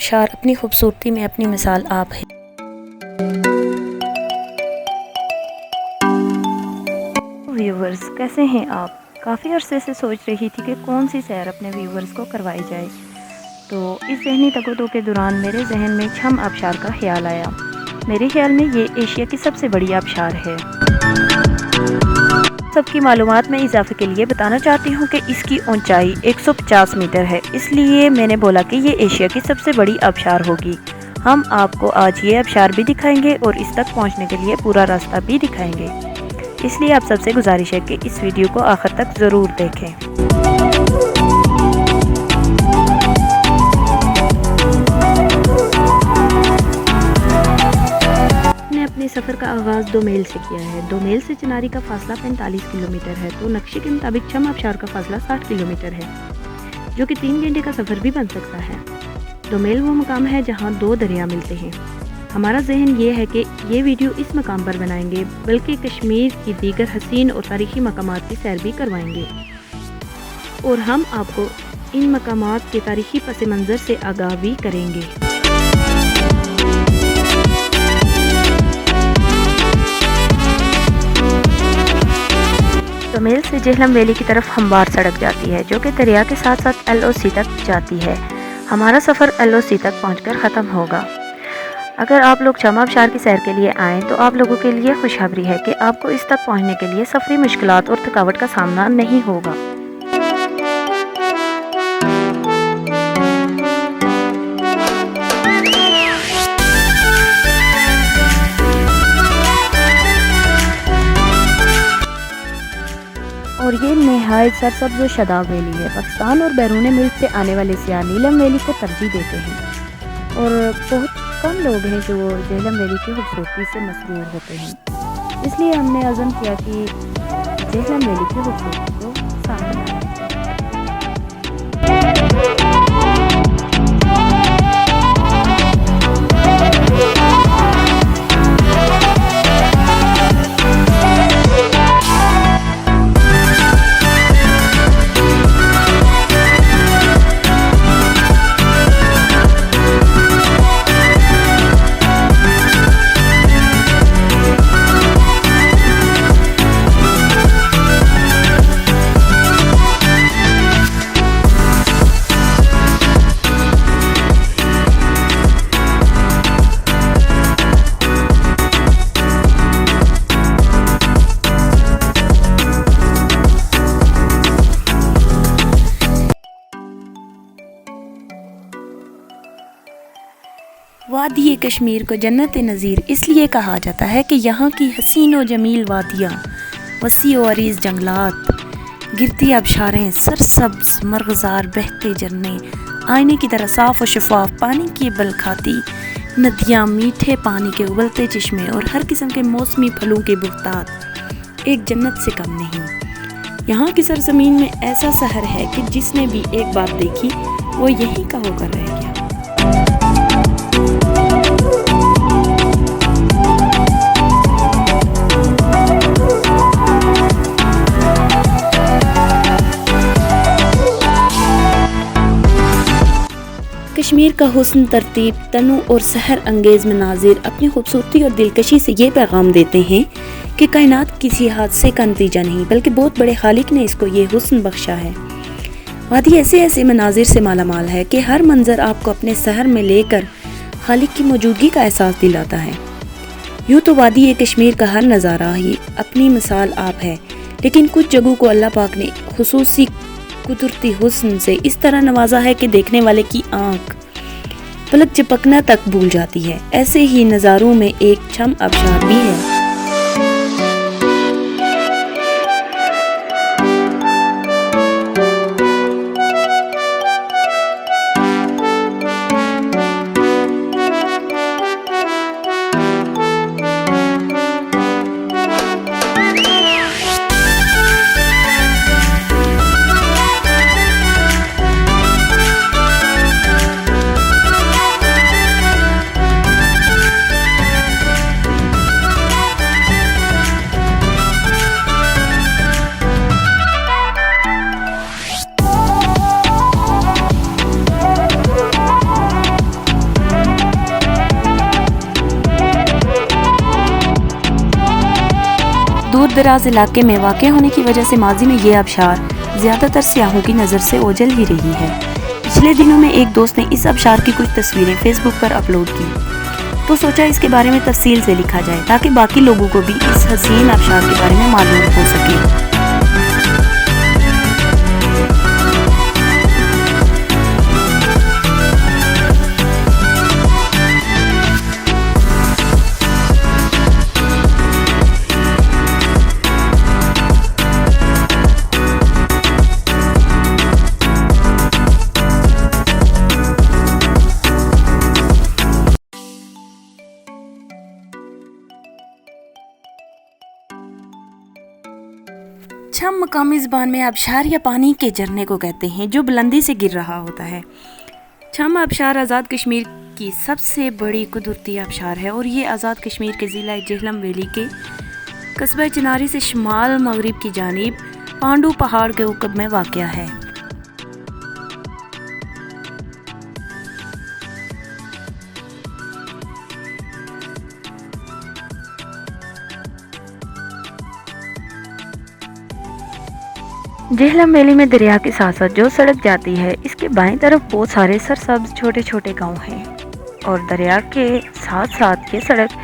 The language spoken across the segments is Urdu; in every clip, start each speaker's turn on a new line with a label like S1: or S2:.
S1: آبشار اپنی خوبصورتی میں اپنی مثال آپ ہے۔ ویورز کیسے ہیں آپ؟ کافی عرصے سے سوچ رہی تھی کہ کون سی سیر اپنے ویورز کو کروائی جائے، تو اس ذہنی تگودو کے دوران میرے ذہن میں چھم آبشار کا خیال آیا۔ میرے خیال میں یہ ایشیا کی سب سے بڑی آبشار ہے۔ سب کی معلومات میں اضافے کے لیے بتانا چاہتی ہوں کہ اس کی اونچائی 150 میٹر ہے، اس لیے میں نے بولا کہ یہ ایشیا کی سب سے بڑی آبشار ہوگی۔ ہم آپ کو آج یہ آبشار بھی دکھائیں گے اور اس تک پہنچنے کے لیے پورا راستہ بھی دکھائیں گے، اس لیے آپ سب سے گزارش ہے کہ اس ویڈیو کو آخر تک ضرور دیکھیں۔ اپنے سفر کا آغاز دومیل سے کیا ہے۔ دومیل سے چناری کا فاصلہ 45 کلومیٹر ہے، تو نقشے کے مطابق چھم آبشار کا فاصلہ 60 کلومیٹر ہے، جو کہ 3 گھنٹے کا سفر بھی بن سکتا ہے۔ دومیل وہ مقام ہے جہاں 2 دریا ملتے ہیں۔ ہمارا ذہن یہ ہے کہ یہ ویڈیو اس مقام پر بنائیں گے، بلکہ کشمیر کی دیگر حسین اور تاریخی مقامات کی سیر بھی کروائیں گے، اور ہم آپ کو ان مقامات کے تاریخی پس منظر سے آگاہ بھی کریں گے۔ دومیل سے جہلم ویلی کی طرف ہموار سڑک جاتی ہے، جو کہ دریا کے ساتھ ساتھ LOC تک جاتی ہے۔ ہمارا سفر LOC تک پہنچ کر ختم ہوگا۔ اگر آپ لوگ چھم آبشار کی سیر کے لیے آئیں تو آپ لوگوں کے لیے خوشخبری ہے کہ آپ کو اس تک پہنچنے کے لیے سفری مشکلات اور تھکاوٹ کا سامنا نہیں ہوگا۔ اور یہ نہایت سرسبز و شاداب ویلی ہے۔ پاکستان اور بیرون ملک سے آنے والے سیاح نیلم ویلی کو ترجیح دیتے ہیں، اور بہت کم لوگ ہیں جو جہلم ویلی کی خوبصورتی سے مسرور ہوتے ہیں، اس لیے ہم نے عزم کیا کہ جہلم ویلی کی خوبصورتی کو سامنے لائیں۔ وادی کشمیر کو جنت نظیر اس لیے کہا جاتا ہے کہ یہاں کی حسین و جمیل وادیاں، وسیع و عریض جنگلات، گرتی آبشاریں، سرسبز مرغزار بہتے جھرنے، آئینے کی طرح صاف و شفاف پانی کی بلکھاتی ندیاں، میٹھے پانی کے ابلتے چشمے اور ہر قسم کے موسمی پھلوں کے بہتات ایک جنت سے کم نہیں۔ یہاں کی سرزمین میں ایسا سحر ہے کہ جس نے بھی ایک بات دیکھی وہ یہی کا ہو کر رہ گیا۔ کشمیر کا حسن، ترتیب، تنوع اور سحر انگیز مناظر اپنی خوبصورتی اور دلکشی سے یہ پیغام دیتے ہیں کہ کائنات کسی حادثے کا نتیجہ نہیں، بلکہ بہت بڑے خالق نے اس کو یہ حسن بخشا ہے۔ وادی ایسے مناظر سے مالا مال ہے کہ ہر منظر آپ کو اپنے سحر میں لے کر خالق کی موجودگی کا احساس دلاتا ہے۔ یوں تو وادی کشمیر کا ہر نظارہ ہی اپنی مثال آپ ہے، لیکن کچھ جگہوں کو اللہ پاک نے خصوصی قدرتی حسن سے اس طرح نوازا ہے کہ دیکھنے والے کی آنکھ پلک جھپکنا تک بھول جاتی ہے۔ ایسے ہی نظاروں میں ایک چھم آبشار بھی ہے۔ دور دراز علاقے میں واقع ہونے کی وجہ سے ماضی میں یہ آبشار زیادہ تر سیاحوں کی نظر سے اوجھل ہی رہی ہے۔ پچھلے دنوں میں ایک دوست نے اس آبشار کی کچھ تصویریں فیس بک پر اپلوڈ کی تو سوچا اس کے بارے میں تفصیل سے لکھا جائے تاکہ باقی لوگوں کو بھی اس حسین آبشار کے بارے میں معلوم ہو سکے۔ چھم مقامی زبان میں آبشار یا پانی کے جھرنے کو کہتے ہیں جو بلندی سے گر رہا ہوتا ہے۔ چھم آبشار آزاد کشمیر کی سب سے بڑی قدرتی آبشار ہے اور یہ آزاد کشمیر کے ضلع جہلم ویلی کے قصبہ چناری سے شمال مغرب کی جانب پانڈو پہاڑ کے عقب میں واقع ہے۔ جہلم ویلی میں دریا کے ساتھ ساتھ جو سڑک جاتی ہے اس کے بائیں طرف بہت سارے سرسبز چھوٹے چھوٹے گاؤں ہیں اور دریا کے ساتھ ساتھ یہ سڑک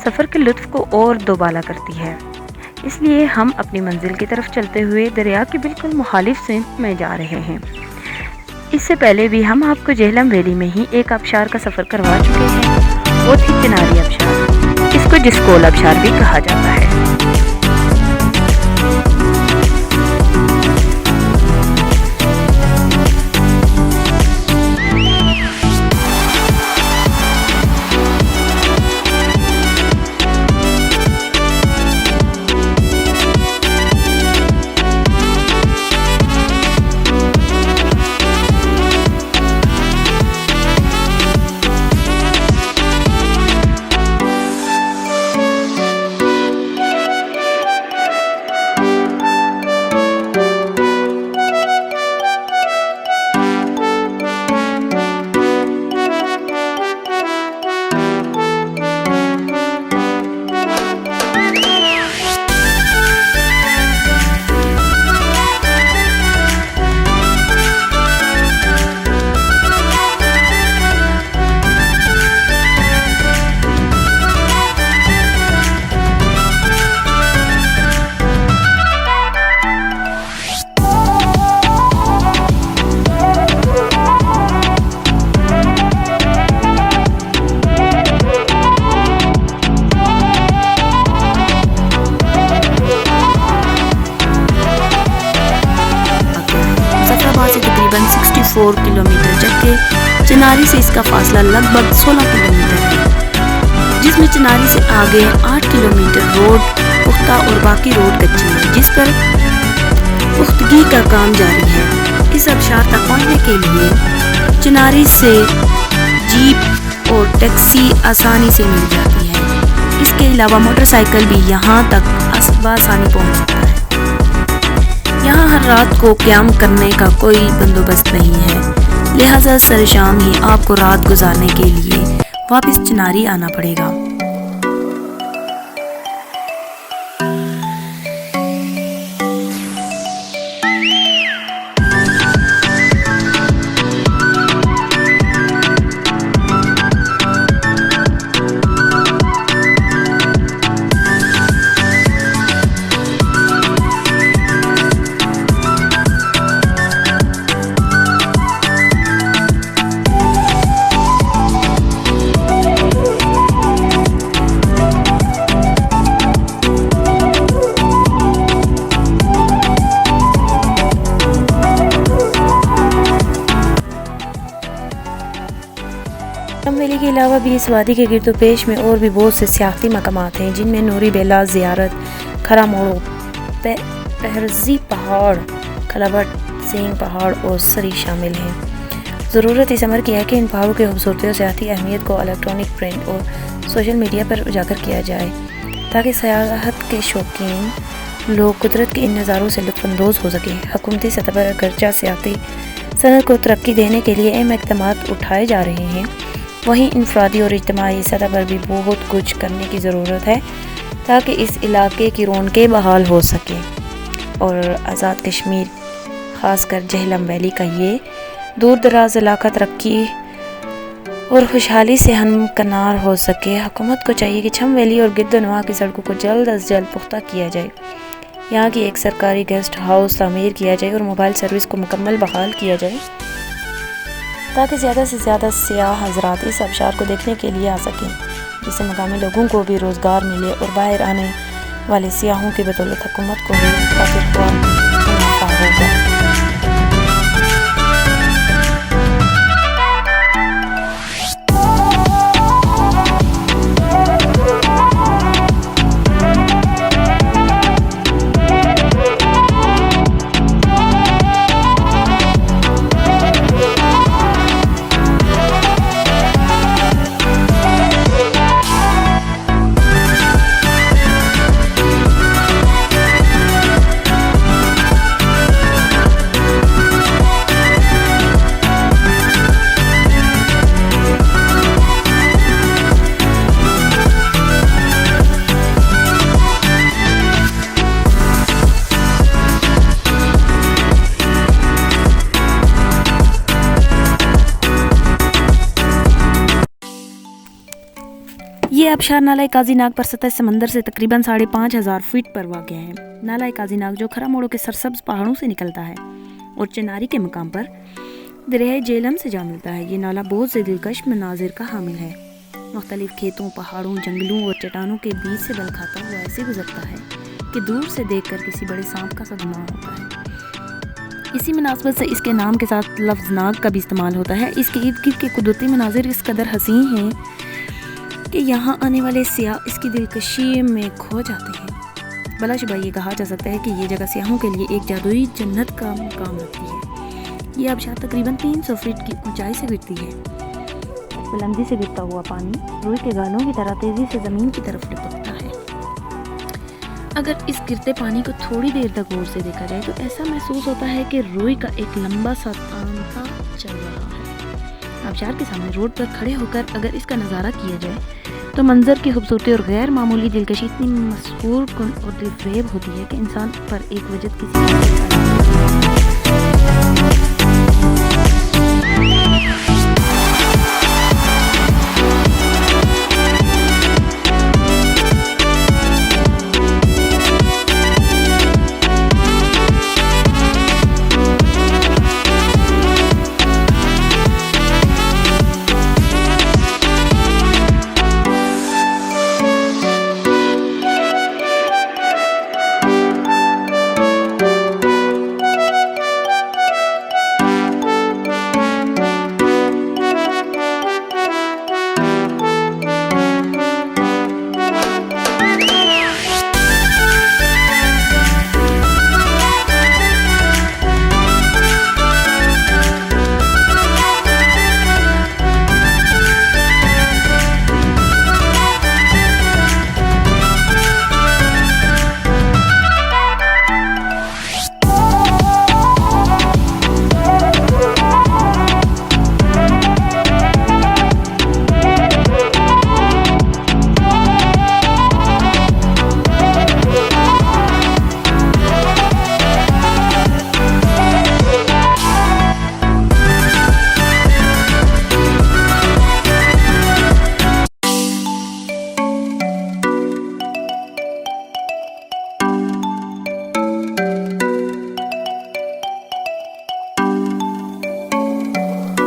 S1: سفر کے لطف کو اور دوبالا کرتی ہے۔ اس لیے ہم اپنی منزل کی طرف چلتے ہوئے دریا کی بالکل مخالف سمت میں جا رہے ہیں۔ اس سے پہلے بھی ہم آپ کو جہلم ویلی میں ہی ایک آبشار کا سفر کروا چکے ہیں، وہ تھی چناری آبشار۔ اس کو جسکول آبشار بھی کہا جاتا ہے۔ تقریباً 64 کلومیٹر جبکہ چناری سے اس کا فاصلہ لگ بھگ 16 کلومیٹر ہے، جس میں چناری سے آگے 8 کلومیٹر روڈ پختہ اور باقی روڈ کچی ہے جس پر پختگی کا کام جاری ہے۔ اس آبشار تک پہنچنے کے لیے چناری سے جیپ اور ٹیکسی آسانی سے مل جاتی ہے۔ اس کے علاوہ موٹر سائیکل بھی یہاں تک بآسانی پہنچ سکتا ہے۔ یہاں ہر رات کو قیام کرنے کا کوئی بندوبست نہیں ہے، لہٰذا سر شام ہی آپ کو رات گزارنے کے لیے واپس چناری آنا پڑے گا۔ جہلم ویلی کے علاوہ بھی اس وادی کے گرد و پیش میں اور بھی بہت سے سیاحتی مقامات ہیں جن میں نوری بیلا زیارت، کھرا موڑو، پہرزی پہاڑ، کھلبٹ سینگ پہاڑ اور سری شامل ہیں۔ ضرورت اس امر کی ہے کہ ان پہاڑوں کی خوبصورتی اور سیاحتی اہمیت کو الیکٹرانک پرنٹ اور سوشل میڈیا پر اجاگر کیا جائے تاکہ سیاحت کے شوقین لوگ قدرت کے ان نظاروں سے لطف اندوز ہو سکیں۔ حکومتی سطح پر اگرچہ سیاحتی صنعت کو ترقی دینے کے لیے اہم اقدامات اٹھائے جا رہے ہیں، وہیں انفرادی اور اجتماعی سطح پر بھی بہت کچھ کرنے کی ضرورت ہے تاکہ اس علاقے کی رونقیں بحال ہو سکیں اور آزاد کشمیر خاص کر جہلم ویلی کا یہ دور دراز علاقہ ترقی اور خوشحالی سے ہمکنار ہو سکے۔ حکومت کو چاہیے کہ چھم ویلی اور گرد و نواح کی سڑکوں کو جلد از جلد پختہ کیا جائے، یہاں کی ایک سرکاری گیسٹ ہاؤس تعمیر کیا جائے اور موبائل سروس کو مکمل بحال کیا جائے تاکہ زیادہ سے زیادہ سیاح حضرات اس آبشار کو دیکھنے کے لیے آ سکیں، جس سے مقامی لوگوں کو بھی روزگار ملے اور باہر آنے والے سیاحوں کی بدولت حکومت کو بھی کافی منافع ہوگا۔ یہ آبشار نالہ قاضی ناگ پر سطح سمندر سے تقریباً 5,500 فٹ پر واقع ہے۔ نالہ قاضی ناگ جو کھرا موڑوں کے سرسبز پہاڑوں سے نکلتا ہے اور چناری کے مقام پر دریائے جہلم سے جا ملتا ہے، یہ نالہ بہت سے دلکش مناظر کا حامل ہے۔ مختلف کھیتوں، پہاڑوں، جنگلوں اور چٹانوں کے بیچ سے بل کھاتا ہوا ایسے گزرتا ہے کہ دور سے دیکھ کر کسی بڑے سانپ کا سا گمان ہوتا ہے۔ اسی مناسبت سے اس کے نام کے ساتھ لفظ ناگ کا بھی استعمال ہوتا ہے۔ اس کے ارد گرد کے قدرتی مناظر اس قدر حسین ہیں کہ یہاں آنے والے سیاح اس کی دلکشی میں کھو جاتے ہیں۔ بلا شبہ یہ کہا جا سکتا ہے کہ یہ جگہ سیاحوں کے لیے ایک جادوئی جنت کا مقام رکھتی ہے۔ یہ آبشار تقریباً 300 فٹ کی اونچائی سے گرتی ہے۔ بلندی سے گرتا ہوا پانی روئی کے گالوں کی طرح تیزی سے زمین کی طرف لپکتا ہے۔ اگر اس گرتے پانی کو تھوڑی دیر تک غور سے دیکھا جائے تو ایسا محسوس ہوتا ہے کہ روئی کا ایک لمبا سا تانتا چل رہا ہے۔ آبشار کے سامنے روڈ پر کھڑے ہو کر اگر اس کا نظارہ کیا جائے تو منظر کی خوبصورتی اور غیر معمولی دلکشی اتنی مسحور کن اور دلفریب ہوتی ہے کہ انسان پر ایک وجد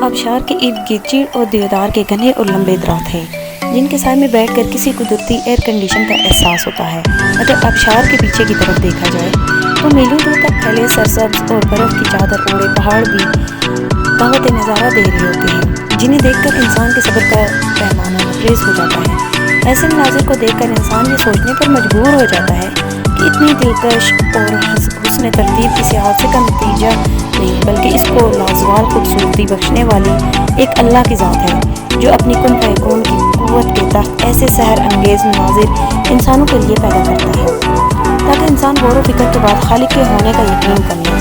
S1: آبشار کے ارد گرد چیڑ اور دیودار کے گھنے اور لمبے درخت ہیں جن کے سائے میں بیٹھ کر کسی قدرتی ایئر کنڈیشن کا احساس ہوتا ہے۔ اگر آبشار کے پیچھے کی طرف دیکھا جائے تو میلوں دور تک پھیلے سرسبز اور برف کی چادر اوڑے پہاڑ بھی دعوت نظارہ دے رہے ہوتے ہیں، جنہیں دیکھ کر انسان کے صبر کا پیمانہ لبریز ہو جاتا ہے۔ ایسے مناظر کو دیکھ کر انسان یہ سوچنے پر مجبور ہو جاتا ہے کہ اتنی دلکش اور حسن ترتیب کسی حادثے کا نتیجہ نہیں، بلکہ اس کو لازوال خوبصورتی بخشنے والی ایک اللہ کی ذات ہے جو اپنی کن فیکون کی قوت کے تحت ایسے سحر انگیز مناظر انسانوں کے لیے پیدا کرتا ہے تاکہ انسان غور و فکر کے بعد خالق کے ہونے کا یقین کر لے۔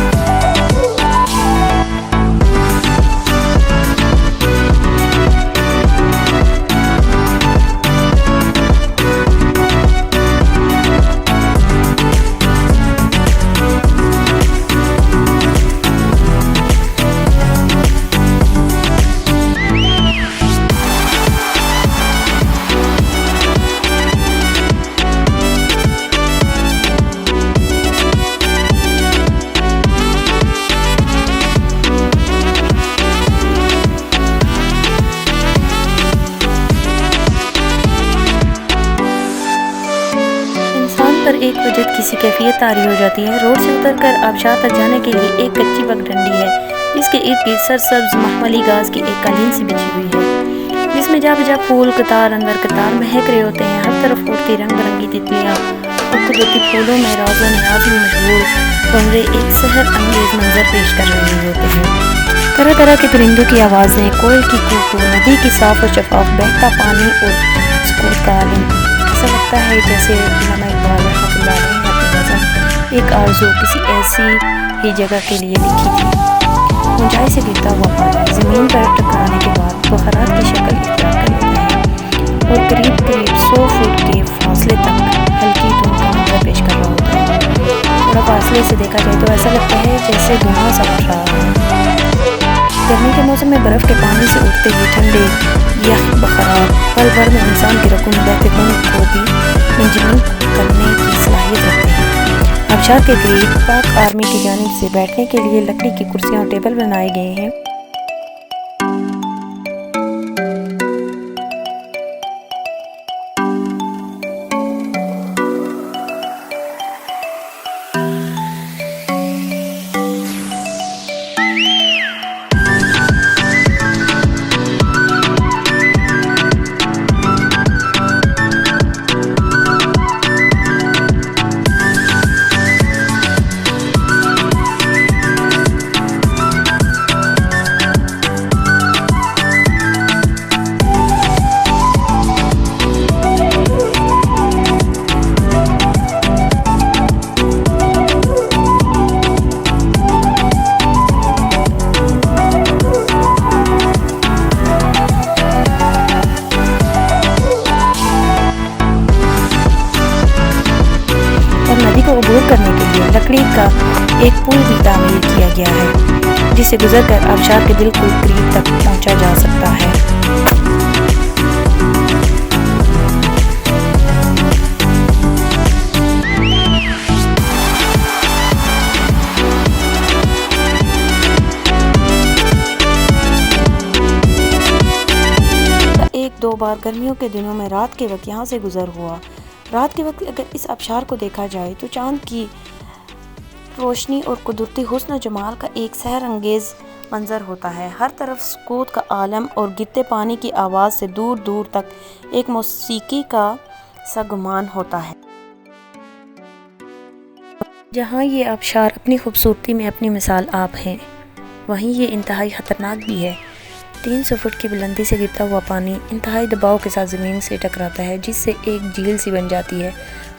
S1: تو جب کسی کیفیت طاری ہو جاتی ہے۔ روڈ سے اتر کر آبشار تک جانے کے لیے ایک کچی پگڈنڈی ہے جس کے ارد گرد سرسبز مخملی گھاس کی ایک قالین سی بچھی ہوئی ہے جس میں جا بجا پھول قطار اندر قطار مہک رہے ہوتے ہیں۔ ہر طرف اڑتی رنگ برنگی تتلیاں اور قدرتی پھولوں میں راز و نیاز میں مشغول بھنورے ایک سحر انگیز منظر پیش کر رہے ہوتے ہیں۔ طرح طرح کے پرندوں کی آوازیں، کوئل کی کوکو، ندی کی صاف و شفاف بہتا پانی اور سکوت کا عالم۔ ایسا لگتا ہے جیسے علامہ اقبال رحمۃ اللہ علیہ نے اپنی نظم ایک آرزو کسی ایسی ہی جگہ کے لیے لکھی تھی۔ اونچائی سے گرتا ہوا پانی زمین پر ٹکرانے کے بعد بخارات کی شکل اختیار کر لیتا ہے اور قریب قریب 100 فٹ کے فاصلے تک ہلکی دھند کا منظر پیش کر رہا ہوتا ہے۔ تھوڑا فاصلے سے دیکھا جائے تو ایسا لگتا ہے جیسے دھواں سا اٹھ رہا ہے۔ گرمی کے موسم میں برف کے پانی سے اٹھتے ہوئے ٹھنڈے یخ بخارات پل بھر میں انسان کے رکن بہتے خون کو بھی منجمد کرنے کی صلاحیت رکھتے ہیں۔ آبشار کے قریب پاک آرمی کی جانب سے بیٹھنے کے لیے لکڑی کی کرسیاں اور ٹیبل بنائے گئے ہیں۔ ندی کو عبور کرنے کے لیے لکڑی کا ایک پل بھی تعمیر کیا گیا ہے جس سے گزر کر آبشار کے بالکل قریب تک پہنچا جا سکتا ہے۔ ایک دو بار گرمیوں کے دنوں میں رات کے وقت یہاں سے گزر ہوا۔ رات کے وقت اگر اس آبشار کو دیکھا جائے تو چاند کی روشنی اور قدرتی حسن و جمال کا ایک سحر انگیز منظر ہوتا ہے۔ ہر طرف سکوت کا عالم اور گرتے پانی کی آواز سے دور دور تک ایک موسیقی کا سا گمان ہوتا ہے۔ جہاں یہ آبشار اپنی خوبصورتی میں اپنی مثال آپ ہیں، وہیں یہ انتہائی خطرناک بھی ہے۔ 300 فٹ کی بلندی سے گرتا ہوا پانی انتہائی دباؤ کے ساتھ زمین سے ٹکراتا ہے جس سے ایک جھیل سی بن جاتی ہے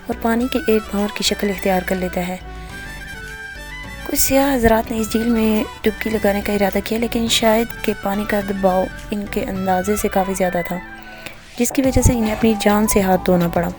S1: اور پانی کے ایک بھنور کی شکل اختیار کر لیتا ہے۔ کچھ سیاح حضرات نے اس جھیل میں ڈبکی لگانے کا ارادہ کیا لیکن شاید کہ پانی کا دباؤ ان کے اندازے سے کافی زیادہ تھا جس کی وجہ سے انہیں اپنی جان سے ہاتھ دھونا پڑا۔